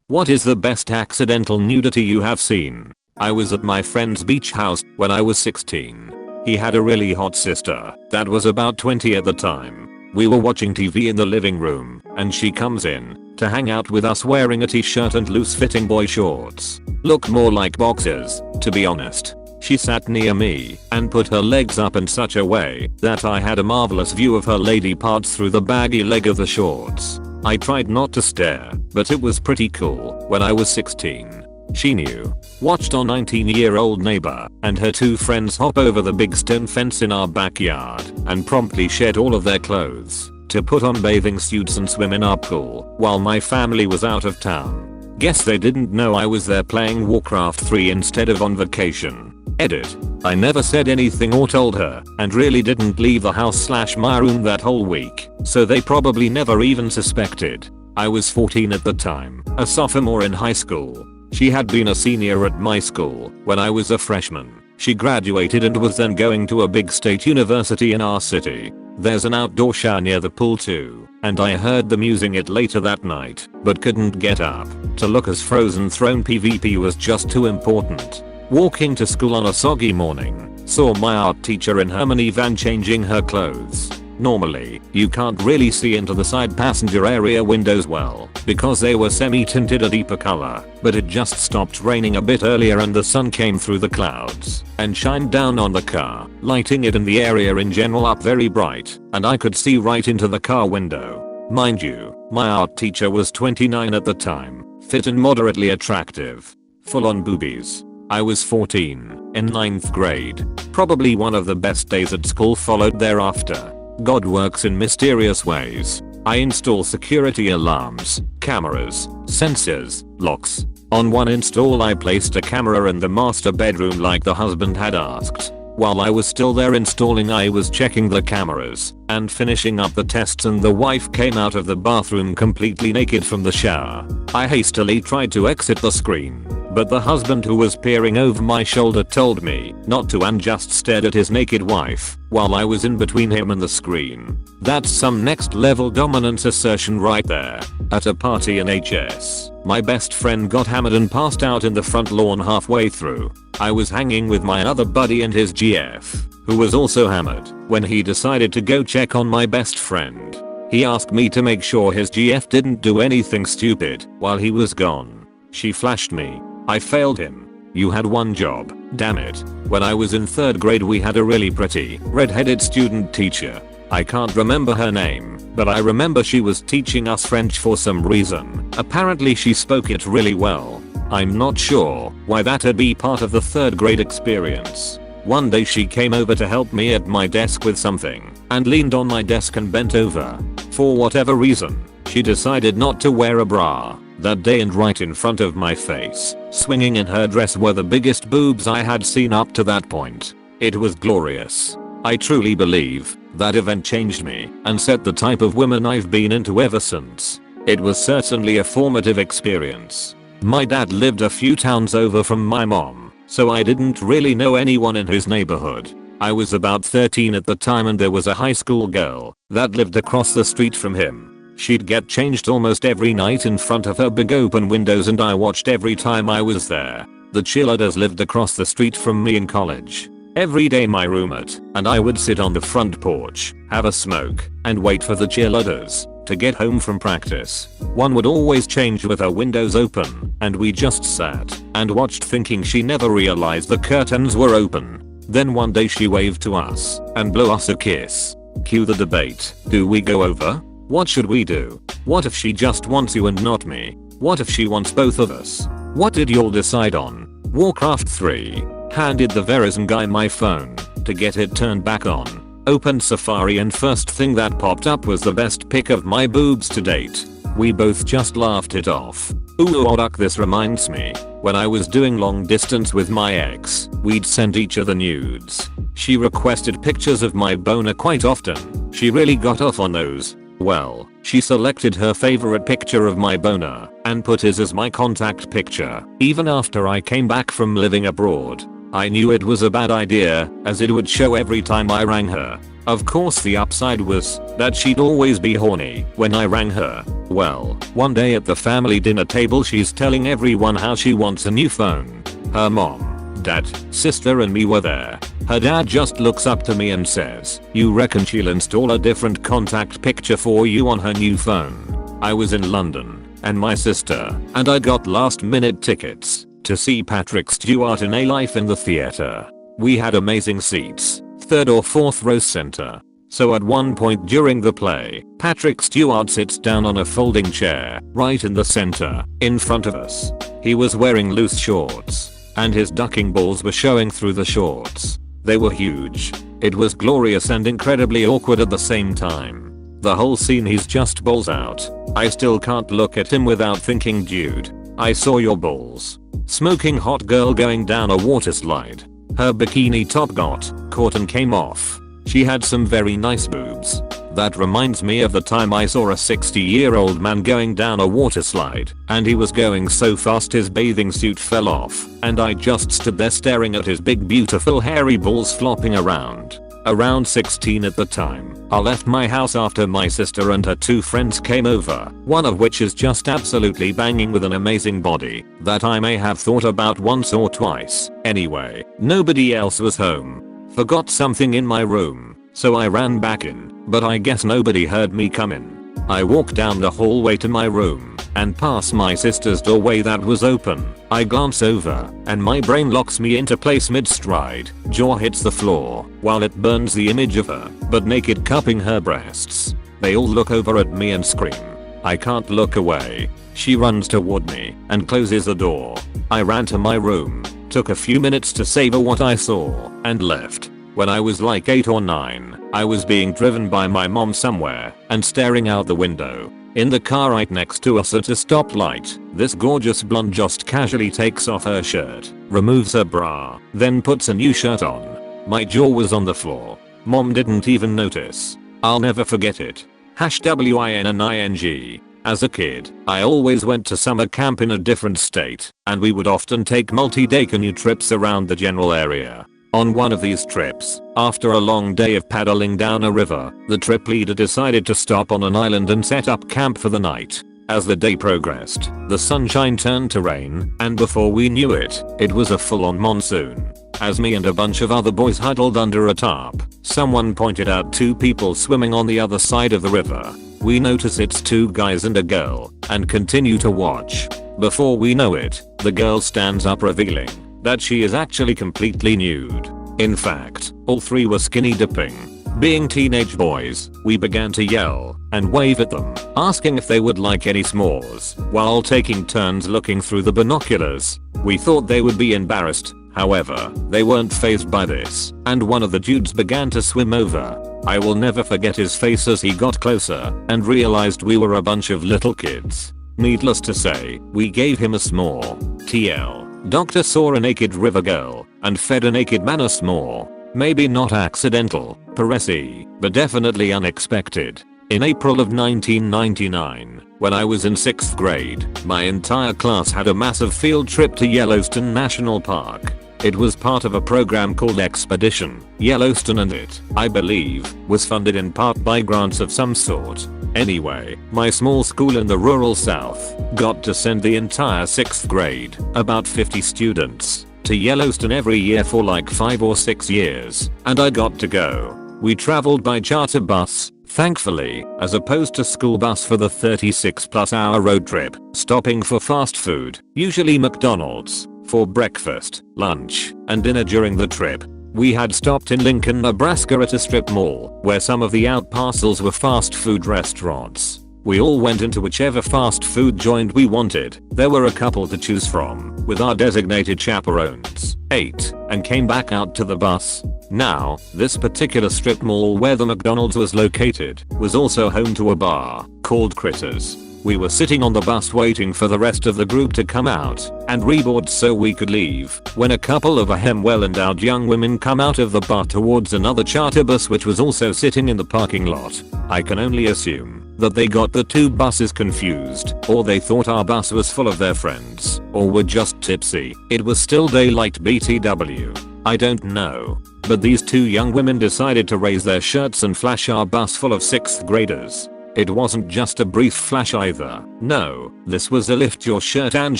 What is the best accidental nudity you have seen? I was at my friend's beach house when I was 16. He had a really hot sister that was about 20 at the time. We were watching TV in the living room and she comes in to hang out with us wearing a t-shirt and loose-fitting boy shorts. Looked more like boxers, to be honest. She sat near me and put her legs up in such a way that I had a marvelous view of her lady parts through the baggy leg of the shorts. I tried not to stare, but it was pretty cool when I was 16. She knew. Watched our 19-year-old neighbor and her two friends hop over the big stone fence in our backyard and promptly shed all of their clothes to put on bathing suits and swim in our pool while my family was out of town. Guess they didn't know I was there playing Warcraft 3 instead of on vacation. Edit. I never said anything or told her and really didn't leave the house/my room that whole week, so they probably never even suspected. I was 14 at the time, a sophomore in high school. She had been a senior at my school when I was a freshman. She graduated and was then going to a big state university in our city. There's an outdoor shower near the pool too, and I heard them using it later that night, but couldn't get up to look as Frozen Throne PvP was just too important. Walking to school on a soggy morning, saw my art teacher in her minivan changing her clothes. Normally, you can't really see into the side passenger area windows well because they were semi-tinted a deeper color, but it just stopped raining a bit earlier and the sun came through the clouds and shined down on the car, lighting it and the area in general up very bright, and I could see right into the car window. Mind you, my art teacher was 29 at the time, fit and moderately attractive. Full on boobies. I was 14, in 9th grade. Probably one of the best days at school followed thereafter. God works in mysterious ways. I install security alarms, cameras, sensors, locks. On one install I placed a camera in the master bedroom like the husband had asked. While I was still there installing I was checking the cameras and finishing up the tests and the wife came out of the bathroom completely naked from the shower. I hastily tried to exit the screen, but the husband who was peering over my shoulder told me not to and just stared at his naked wife while I was in between him and the screen. That's some next level dominance assertion right there. At a party in HS, my best friend got hammered and passed out in the front lawn halfway through. I was hanging with my other buddy and his GF, who was also hammered, when he decided to go check on my best friend. He asked me to make sure his GF didn't do anything stupid while he was gone. She flashed me. I failed him. You had one job, damn it. When I was in 3rd grade we had a really pretty, red-headed student teacher. I can't remember her name, but I remember she was teaching us French for some reason. Apparently she spoke it really well. I'm not sure why that'd be part of the 3rd grade experience. One day she came over to help me at my desk with something and leaned on my desk and bent over. For whatever reason, she decided not to wear a bra that day and right in front of my face, swinging in her dress were the biggest boobs I had seen up to that point. It was glorious. I truly believe that event changed me and set the type of women I've been into ever since. It was certainly a formative experience. My dad lived a few towns over from my mom, so I didn't really know anyone in his neighborhood. I was about 13 at the time and there was a high school girl that lived across the street from him. She'd get changed almost every night in front of her big open windows and I watched every time I was there. The cheerleaders lived across the street from me in college. Every day my roommate and I would sit on the front porch, have a smoke, and wait for the cheerleaders to get home from practice. One would always change with her windows open, and we just sat and watched thinking she never realized the curtains were open. Then one day she waved to us and blew us a kiss. Cue the debate. Do we go over? What should we do? What if she just wants you and not me? What if she wants both of us? What did y'all decide on? Warcraft 3. Handed the Verizon guy my phone to get it turned back on. Opened Safari and first thing that popped up was the best pic of my boobs to date. We both just laughed it off. Ooh, Odak, this reminds me. When I was doing long distance with my ex, we'd send each other nudes. She requested pictures of my boner quite often. She really got off on those. Well, she selected her favorite picture of my boner and put his as my contact picture. Even after I came back from living abroad, I knew it was a bad idea as it would show every time I rang her. Of course the upside was that she'd always be horny when I rang her. Well, one day at the family dinner table she's telling everyone how she wants a new phone. Her mom, dad, sister and me were there. Her dad just looks up to me and says, "You reckon she'll install a different contact picture for you on her new phone?" I was in London, and my sister and I got last minute tickets to see Patrick Stewart in A Life in the Theatre. We had amazing seats, 3rd or 4th row center. So at one point during the play, Patrick Stewart sits down on a folding chair right in the center, in front of us. He was wearing loose shorts, and his ducking balls were showing through the shorts. They were huge. It was glorious and incredibly awkward at the same time. The whole scene he's just balls out. I still can't look at him without thinking, dude, I saw your balls. Smoking hot girl going down a water slide. Her bikini top got caught and came off. She had some very nice boobs. That reminds me of the time I saw a 60-year-old man going down a water slide, and he was going so fast his bathing suit fell off, and I just stood there staring at his big beautiful hairy balls flopping around. Around 16 at the time, I left my house after my sister and her 2 friends came over, one of which is just absolutely banging with an amazing body that I may have thought about once or twice. Anyway, nobody else was home. Forgot something in my room, so I ran back in, but I guess nobody heard me come in. I walk down the hallway to my room and pass my sister's doorway that was open. I glance over and my brain locks me into place mid-stride. Jaw hits the floor while it burns the image of her, but naked, cupping her breasts. They all look over at me and scream. I can't look away. She runs toward me and closes the door. I ran to my room, took a few minutes to savor what I saw, and left. When I was like 8 or 9, I was being driven by my mom somewhere and staring out the window. In the car right next to us at a stoplight, this gorgeous blonde just casually takes off her shirt, removes her bra, then puts a new shirt on. My jaw was on the floor. Mom didn't even notice. I'll never forget it. #WINNING. As a kid, I always went to summer camp in a different state, and we would often take multi-day canoe trips around the general area. On one of these trips, after a long day of paddling down a river, the trip leader decided to stop on an island and set up camp for the night. As the day progressed, the sunshine turned to rain, and before we knew it, it was a full-on monsoon. As me and a bunch of other boys huddled under a tarp, someone pointed out 2 people swimming on the other side of the river. We notice it's 2 guys and a girl, and continue to watch. Before we know it, the girl stands up revealing that she is actually completely nude. In fact, all 3 were skinny dipping. Being teenage boys, we began to yell and wave at them, asking if they would like any s'mores, while taking turns looking through the binoculars. We thought they would be embarrassed, however, they weren't fazed by this, and one of the dudes began to swim over. I will never forget his face as he got closer and realized we were a bunch of little kids. Needless to say, we gave him a s'more. TL. Doctor saw a naked river girl and fed a naked man a s'more. Maybe not accidental, Paresi, but definitely unexpected. In April of 1999, when I was in 6th grade, my entire class had a massive field trip to Yellowstone National Park. It was part of a program called Expedition Yellowstone, and it, I believe, was funded in part by grants of some sort. Anyway, my small school in the rural south got to send the entire 6th grade, about 50 students, to Yellowstone every year for like 5 or 6 years, and I got to go. We traveled by charter bus, thankfully, as opposed to school bus for the 36+ hour road trip, stopping for fast food, usually McDonald's, for breakfast, lunch, and dinner during the trip. We had stopped in Lincoln, Nebraska at a strip mall, where some of the out parcels were fast food restaurants. We all went into whichever fast food joint we wanted. There were a couple to choose from, with our designated chaperones, ate, and came back out to the bus. Now, this particular strip mall where the McDonald's was located, was also home to a bar, called Critters. We were sitting on the bus waiting for the rest of the group to come out and reboard so we could leave, when a couple of well-endowed young women come out of the bar towards another charter bus which was also sitting in the parking lot. I can only assume that they got the 2 buses confused, or they thought our bus was full of their friends, or were just tipsy. It was still daylight BTW. I don't know. But these two young women decided to raise their shirts and flash our bus full of 6th graders. It wasn't just a brief flash either. No, this was a lift your shirt and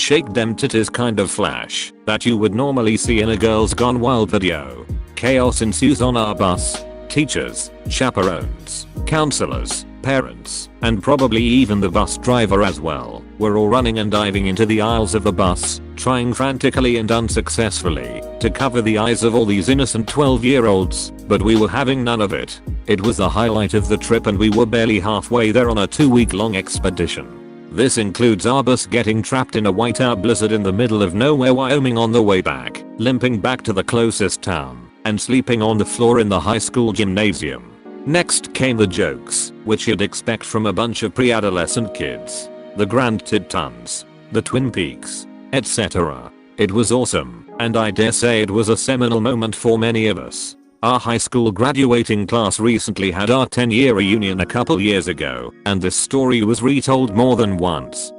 shake them titties kind of flash that you would normally see in a Girls Gone Wild video. Chaos ensues on our bus. Teachers, chaperones, counselors, parents, and probably even the bus driver as well, were all running and diving into the aisles of the bus, trying frantically and unsuccessfully to cover the eyes of all these innocent 12-year-olds, but we were having none of it. It was the highlight of the trip and we were barely halfway there on a 2-week-long expedition. This includes our bus getting trapped in a whiteout blizzard in the middle of nowhere, Wyoming on the way back, limping back to the closest town, and sleeping on the floor in the high school gymnasium. Next came the jokes, which you'd expect from a bunch of pre-adolescent kids. The Grand Tetons, the Twin Peaks, etc. It was awesome, and I dare say it was a seminal moment for many of us. Our high school graduating class recently had our 10-year reunion a couple years ago, and this story was retold more than once.